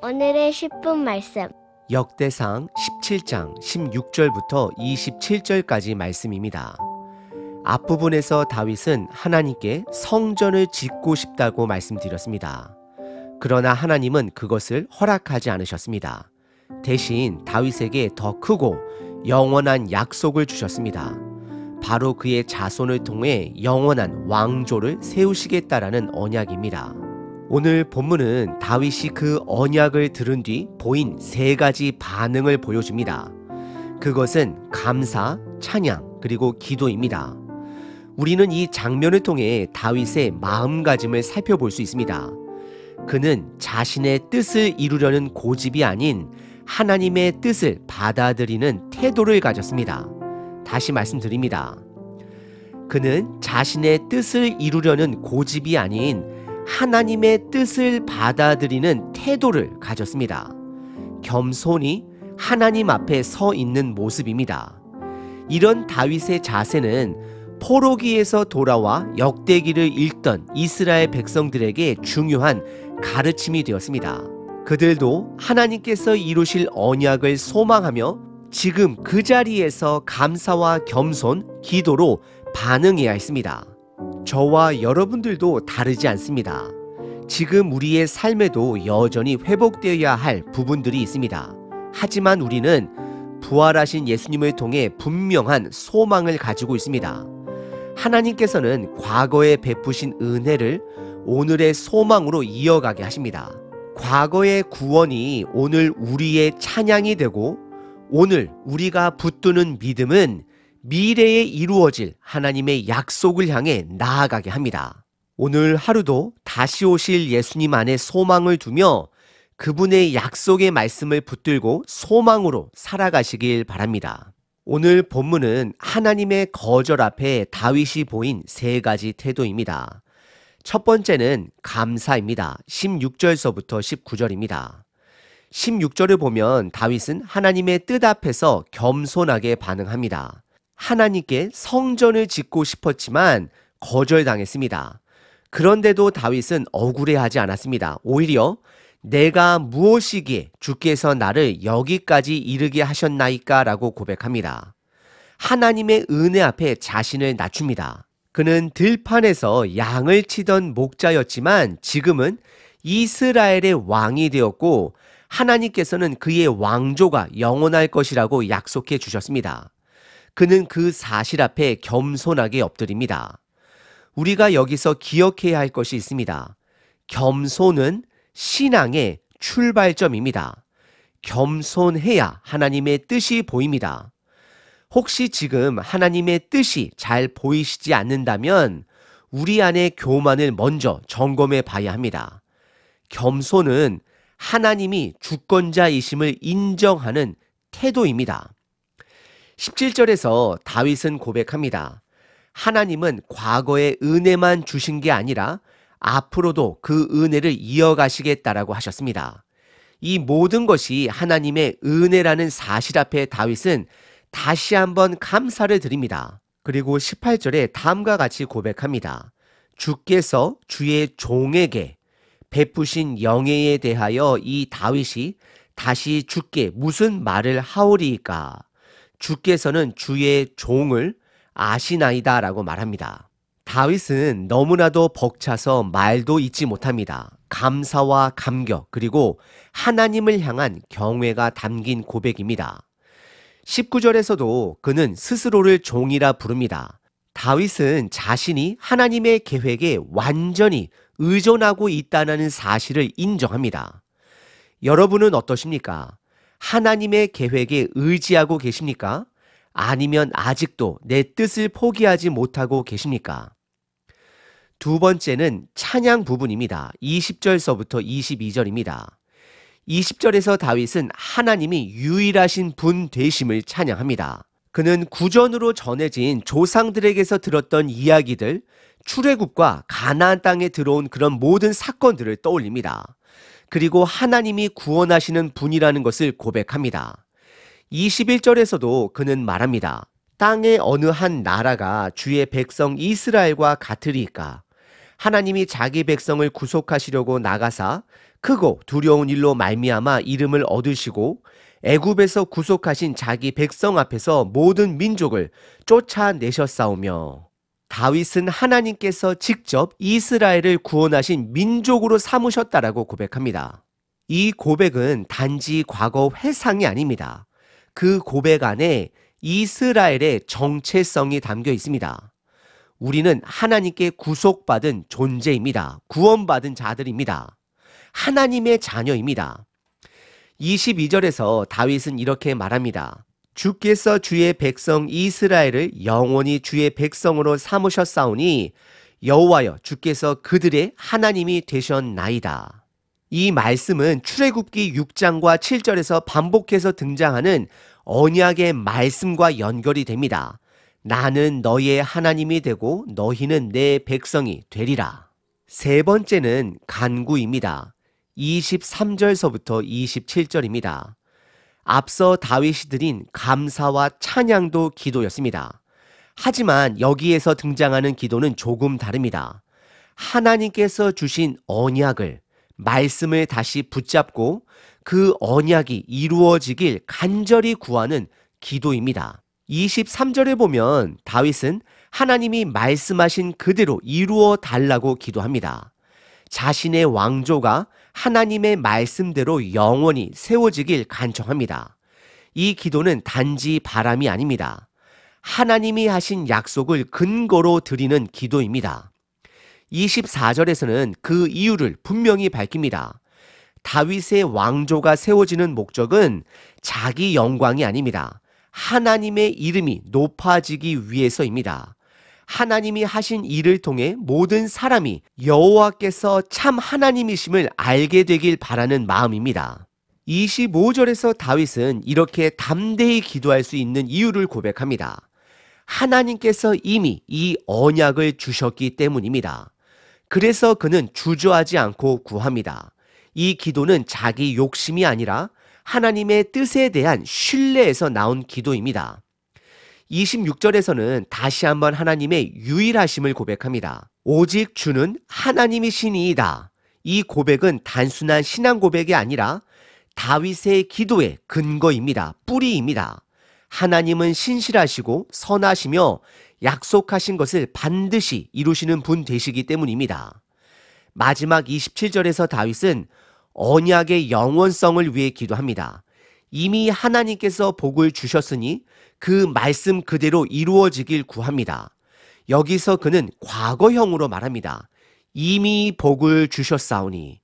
오늘의 10분 말씀. 역대상 17장 16절부터 27절까지 말씀입니다. 앞부분에서 다윗은 하나님께 성전을 짓고 싶다고 말씀드렸습니다. 그러나 하나님은 그것을 허락하지 않으셨습니다. 대신 다윗에게 더 크고 영원한 약속을 주셨습니다. 바로 그의 자손을 통해 영원한 왕조를 세우시겠다라는 언약입니다. 오늘 본문은 다윗이 그 언약을 들은 뒤 보인 세 가지 반응을 보여줍니다. 그것은 감사, 찬양, 그리고 기도입니다. 우리는 이 장면을 통해 다윗의 마음가짐을 살펴볼 수 있습니다. 그는 자신의 뜻을 이루려는 고집이 아닌 하나님의 뜻을 받아들이는 태도를 가졌습니다. 다시 말씀드립니다. 그는 자신의 뜻을 이루려는 고집이 아닌 하나님의 뜻을 받아들이는 태도를 가졌습니다. 겸손히 하나님 앞에 서 있는 모습입니다. 이런 다윗의 자세는 포로기에서 돌아와 역대기를 읽던 이스라엘 백성들에게 중요한 가르침이 되었습니다. 그들도 하나님께서 이루실 언약을 소망하며 지금 그 자리에서 감사와 겸손, 기도로 반응해야 했습니다. 저와 여러분들도 다르지 않습니다. 지금 우리의 삶에도 여전히 회복되어야 할 부분들이 있습니다. 하지만 우리는 부활하신 예수님을 통해 분명한 소망을 가지고 있습니다. 하나님께서는 과거에 베푸신 은혜를 오늘의 소망으로 이어가게 하십니다. 과거의 구원이 오늘 우리의 찬양이 되고 오늘 우리가 붙드는 믿음은 미래에 이루어질 하나님의 약속을 향해 나아가게 합니다. 오늘 하루도 다시 오실 예수님 안에 소망을 두며 그분의 약속의 말씀을 붙들고 소망으로 살아가시길 바랍니다. 오늘 본문은 하나님의 거절 앞에 다윗이 보인 세 가지 태도입니다. 첫 번째는 감사입니다. 16절서부터 19절입니다. 16절을 보면 다윗은 하나님의 뜻 앞에서 겸손하게 반응합니다. 하나님께 성전을 짓고 싶었지만 거절당했습니다. 그런데도 다윗은 억울해하지 않았습니다. 오히려 내가 무엇이기에 주께서 나를 여기까지 이르게 하셨나이까 라고 고백합니다. 하나님의 은혜 앞에 자신을 낮춥니다. 그는 들판에서 양을 치던 목자였지만 지금은 이스라엘의 왕이 되었고 하나님께서는 그의 왕조가 영원할 것이라고 약속해 주셨습니다. 그는 그 사실 앞에 겸손하게 엎드립니다. 우리가 여기서 기억해야 할 것이 있습니다. 겸손은 신앙의 출발점입니다. 겸손해야 하나님의 뜻이 보입니다. 혹시 지금 하나님의 뜻이 잘 보이시지 않는다면 우리 안의 교만을 먼저 점검해 봐야 합니다. 겸손은 하나님이 주권자이심을 인정하는 태도입니다. 17절에서 다윗은 고백합니다. 하나님은 과거의 은혜만 주신 게 아니라 앞으로도 그 은혜를 이어가시겠다라고 하셨습니다. 이 모든 것이 하나님의 은혜라는 사실 앞에 다윗은 다시 한번 감사를 드립니다. 그리고 18절에 다음과 같이 고백합니다. 주께서 주의 종에게 베푸신 영예에 대하여 이 다윗이 다시 주께 무슨 말을 하오리이까? 주께서는 주의 종을 아시나이다 라고 말합니다. 다윗은 너무나도 벅차서 말도 잇지 못합니다. 감사와 감격 그리고 하나님을 향한 경외가 담긴 고백입니다. 19절에서도 그는 스스로를 종이라 부릅니다. 다윗은 자신이 하나님의 계획에 완전히 의존하고 있다는 사실을 인정합니다. 여러분은 어떠십니까? 하나님의 계획에 의지하고 계십니까? 아니면 아직도 내 뜻을 포기하지 못하고 계십니까? 두 번째는 찬양 부분입니다. 20절서부터 22절입니다. 20절에서 다윗은 하나님이 유일하신 분 되심을 찬양합니다. 그는 구전으로 전해진 조상들에게서 들었던 이야기들, 출애굽과 가나안 땅에 들어온 그런 모든 사건들을 떠올립니다. 그리고 하나님이 구원하시는 분이라는 것을 고백합니다. 21절에서도 그는 말합니다. 땅의 어느 한 나라가 주의 백성 이스라엘과 같으리까? 하나님이 자기 백성을 구속하시려고 나가사 크고 두려운 일로 말미암아 이름을 얻으시고 애굽에서 구속하신 자기 백성 앞에서 모든 민족을 쫓아내셨사오며 다윗은 하나님께서 직접 이스라엘을 구원하신 민족으로 삼으셨다라고 고백합니다. 이 고백은 단지 과거 회상이 아닙니다. 그 고백 안에 이스라엘의 정체성이 담겨 있습니다. 우리는 하나님께 구속받은 존재입니다. 구원받은 자들입니다. 하나님의 자녀입니다. 22절에서 다윗은 이렇게 말합니다. 주께서 주의 백성 이스라엘을 영원히 주의 백성으로 삼으셨사오니 여호와여 주께서 그들의 하나님이 되셨나이다. 이 말씀은 출애굽기 6장과 7절에서 반복해서 등장하는 언약의 말씀과 연결이 됩니다. 나는 너희의 하나님이 되고 너희는 내 백성이 되리라. 세 번째는 간구입니다. 23절서부터 27절입니다. 앞서 다윗이 드린 감사와 찬양도 기도였습니다. 하지만 여기에서 등장하는 기도는 조금 다릅니다. 하나님께서 주신 언약을, 말씀을 다시 붙잡고 그 언약이 이루어지길 간절히 구하는 기도입니다. 23절에 보면 다윗은 하나님이 말씀하신 그대로 이루어 달라고 기도합니다. 자신의 왕조가 하나님의 말씀대로 영원히 세워지길 간청합니다. 이 기도는 단지 바람이 아닙니다. 하나님이 하신 약속을 근거로 드리는 기도입니다. 24절에서는 그 이유를 분명히 밝힙니다. 다윗의 왕조가 세워지는 목적은 자기 영광이 아닙니다. 하나님의 이름이 높아지기 위해서입니다. 하나님이 하신 일을 통해 모든 사람이 여호와께서 참 하나님이심을 알게 되길 바라는 마음입니다. 25절에서 다윗은 이렇게 담대히 기도할 수 있는 이유를 고백합니다. 하나님께서 이미 이 언약을 주셨기 때문입니다. 그래서 그는 주저하지 않고 구합니다. 이 기도는 자기 욕심이 아니라 하나님의 뜻에 대한 신뢰에서 나온 기도입니다. 26절에서는 다시 한번 하나님의 유일하심을 고백합니다. 오직 주는 하나님이시니이다. 이 고백은 단순한 신앙 고백이 아니라 다윗의 기도의 근거입니다. 뿌리입니다. 하나님은 신실하시고 선하시며 약속하신 것을 반드시 이루시는 분 되시기 때문입니다. 마지막 27절에서 다윗은 언약의 영원성을 위해 기도합니다. 이미 하나님께서 복을 주셨으니 그 말씀 그대로 이루어지길 구합니다. 여기서 그는 과거형으로 말합니다. 이미 복을 주셨사오니.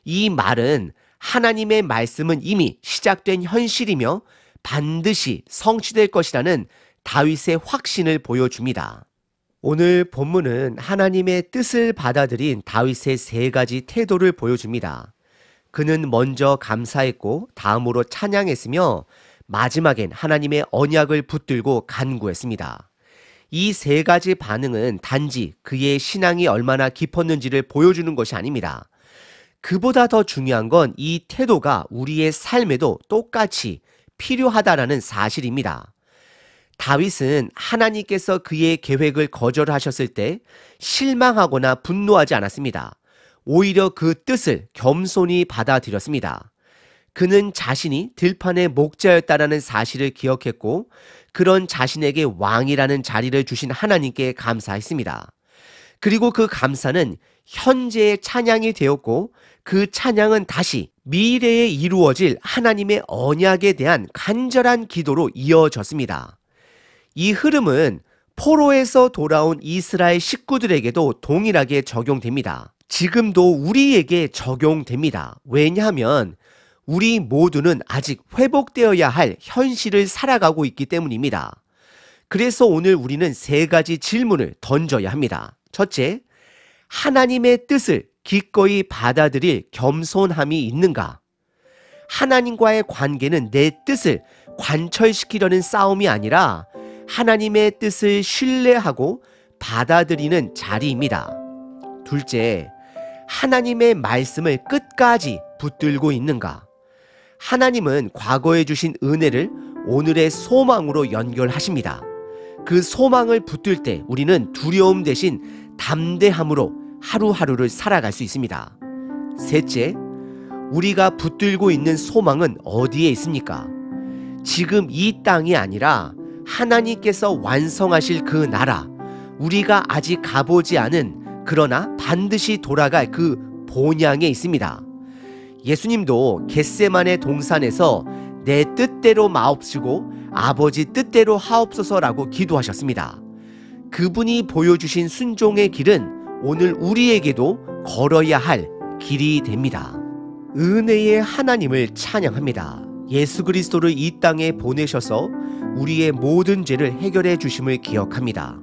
이 말은 하나님의 말씀은 이미 시작된 현실이며 반드시 성취될 것이라는 다윗의 확신을 보여줍니다. 오늘 본문은 하나님의 뜻을 받아들인 다윗의 세 가지 태도를 보여줍니다. 그는 먼저 감사했고 다음으로 찬양했으며 마지막엔 하나님의 언약을 붙들고 간구했습니다. 이 세 가지 반응은 단지 그의 신앙이 얼마나 깊었는지를 보여주는 것이 아닙니다. 그보다 더 중요한 건 이 태도가 우리의 삶에도 똑같이 필요하다라는 사실입니다. 다윗은 하나님께서 그의 계획을 거절하셨을 때 실망하거나 분노하지 않았습니다. 오히려 그 뜻을 겸손히 받아들였습니다. 그는 자신이 들판의 목자였다라는 사실을 기억했고 그런 자신에게 왕이라는 자리를 주신 하나님께 감사했습니다. 그리고 그 감사는 현재의 찬양이 되었고 그 찬양은 다시 미래에 이루어질 하나님의 언약에 대한 간절한 기도로 이어졌습니다. 이 흐름은 포로에서 돌아온 이스라엘 식구들에게도 동일하게 적용됩니다. 지금도 우리에게 적용됩니다. 왜냐하면 우리 모두는 아직 회복되어야 할 현실을 살아가고 있기 때문입니다. 그래서 오늘 우리는 세 가지 질문을 던져야 합니다. 첫째, 하나님의 뜻을 기꺼이 받아들일 겸손함이 있는가? 하나님과의 관계는 내 뜻을 관철시키려는 싸움이 아니라 하나님의 뜻을 신뢰하고 받아들이는 자리입니다. 둘째, 하나님의 말씀을 끝까지 붙들고 있는가? 하나님은 과거에 주신 은혜를 오늘의 소망으로 연결하십니다. 그 소망을 붙들 때 우리는 두려움 대신 담대함으로 하루하루를 살아갈 수 있습니다. 셋째, 우리가 붙들고 있는 소망은 어디에 있습니까? 지금 이 땅이 아니라 하나님께서 완성하실 그 나라, 우리가 아직 가보지 않은 그러나 반드시 돌아갈 그 본향에 있습니다. 예수님도 겟세마네 동산에서 내 뜻대로 마옵시고 아버지 뜻대로 하옵소서라고 기도하셨습니다. 그분이 보여주신 순종의 길은 오늘 우리에게도 걸어야 할 길이 됩니다. 은혜의 하나님을 찬양합니다. 예수 그리스도를 이 땅에 보내셔서 우리의 모든 죄를 해결해 주심을 기억합니다.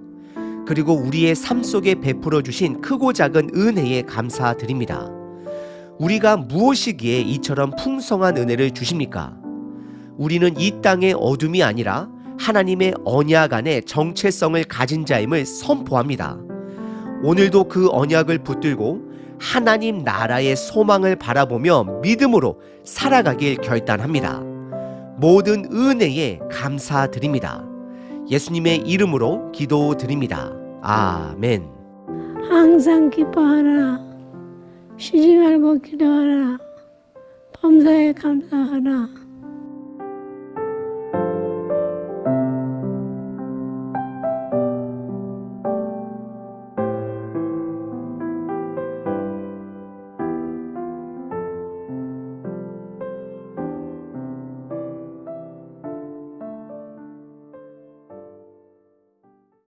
그리고 우리의 삶 속에 베풀어 주신 크고 작은 은혜에 감사드립니다. 우리가 무엇이기에 이처럼 풍성한 은혜를 주십니까? 우리는 이 땅의 어둠이 아니라 하나님의 언약 안에 정체성을 가진 자임을 선포합니다. 오늘도 그 언약을 붙들고 하나님 나라의 소망을 바라보며 믿음으로 살아가길 결단합니다. 모든 은혜에 감사드립니다. 예수님의 이름으로 기도드립니다. 아멘. 항상 기뻐하라. 쉬지 말고 기도하라. 범사에 감사하라.